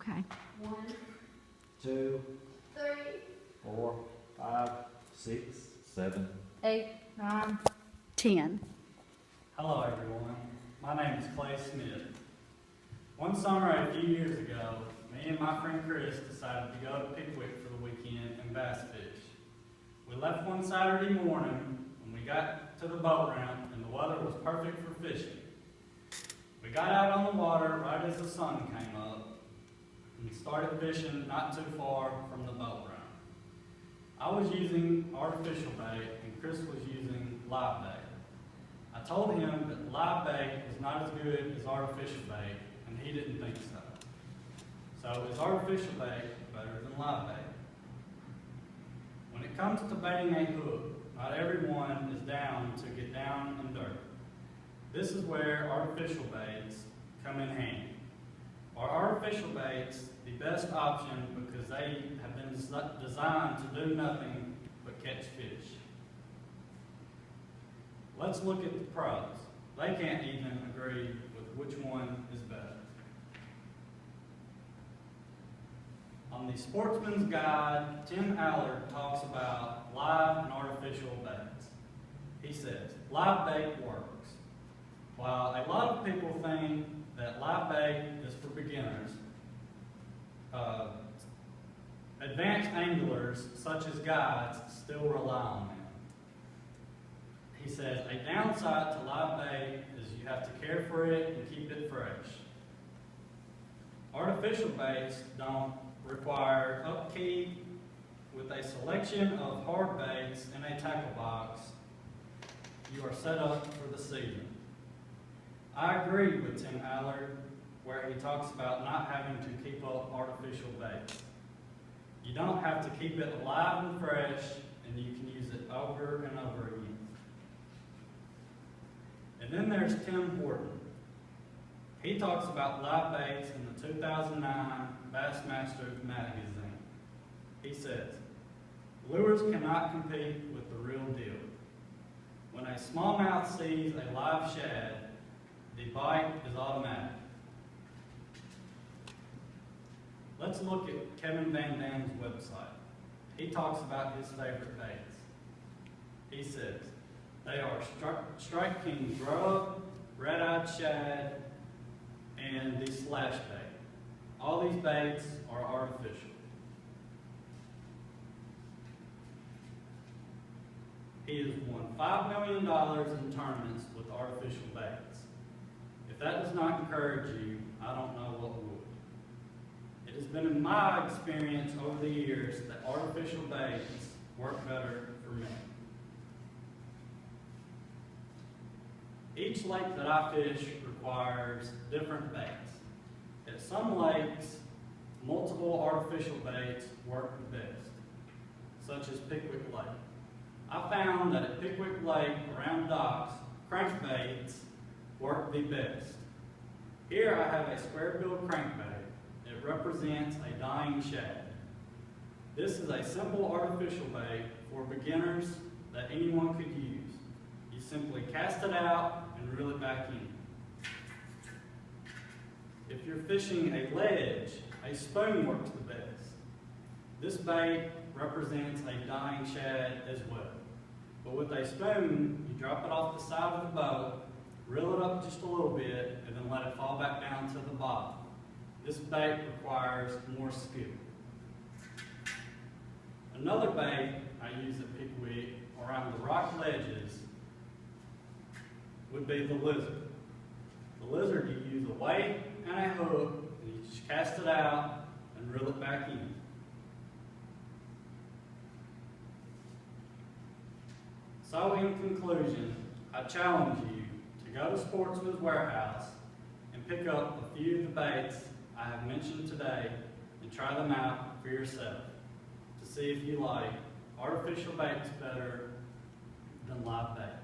Okay. 1, 2, 3, 4, 5, 6, 7, 8, 9, 10. Hello everyone, my name is Clay Smith. One summer a few years ago, me and my friend Chris decided to go to Pickwick for the weekend and bass fish. We left one Saturday morning when we got to the boat ramp and the weather was perfect for fishing. We got out on the water right as the sun came up and started fishing not too far from the boat ramp. I was using artificial bait and Chris was using live bait. I told him that live bait is not as good as artificial bait, and he didn't think so. So is artificial bait better than live bait? When it comes to baiting a hook, not everyone is down to get down and dirty. This is where artificial baits come in handy. Are artificial baits the best option because they have been designed to do nothing but catch fish? Let's look at the pros. They can't even agree with which one is better. On the Sportsman's Guide, Tim Allard talks about live and artificial baits. He says, live bait works. While a lot of people think that live bait is for beginners, advanced anglers, such as guides, still rely on them. He says, a downside to live bait is you have to care for it and keep it fresh. Artificial baits don't require upkeep. With a selection of hard baits in a tackle box, you are set up for the season. I agree with Tim Allard where he talks about not having to keep up artificial baits. You don't have to keep it alive and fresh, and you can use it over and over again. And then there's Tim Horton. He talks about live baits in the 2009 Bassmaster magazine. He says, lures cannot compete with the real deal. When a smallmouth sees a live shad, the bite is automatic. Let's look at Kevin Van Dam's website. He talks about his favorite baits. He says, they are Strike King grub, red-eyed shad, and the slash bait. All these baits are artificial. He has won $5 million in tournaments with artificial baits. If that does not encourage you, I don't know what would. It has been in my experience over the years that artificial baits work better for me. Each lake that I fish requires different baits. At some lakes, multiple artificial baits work the best, such as Pickwick Lake. I found that at Pickwick Lake around docks, crankbaits work the best. Here I have a square-billed crankbait. It represents a dying shad. This is a simple artificial bait for beginners that anyone could use. You simply cast it out and reel it back in. If you're fishing a ledge, a spoon works the best. This bait represents a dying shad as well. But with a spoon, you drop it off the side of the boat, reel it up just a little bit, and then let it fall back down to the bottom. This bait requires more skill. Another bait I use at Pickwick around the rock ledges would be the lizard. The lizard, you use a weight and a hook, and you just cast it out and reel it back in. So in conclusion, I challenge you to go to Sportsman's Warehouse and pick up a few of the baits I have mentioned today and try them out for yourself to see if you like artificial baits better than live bait.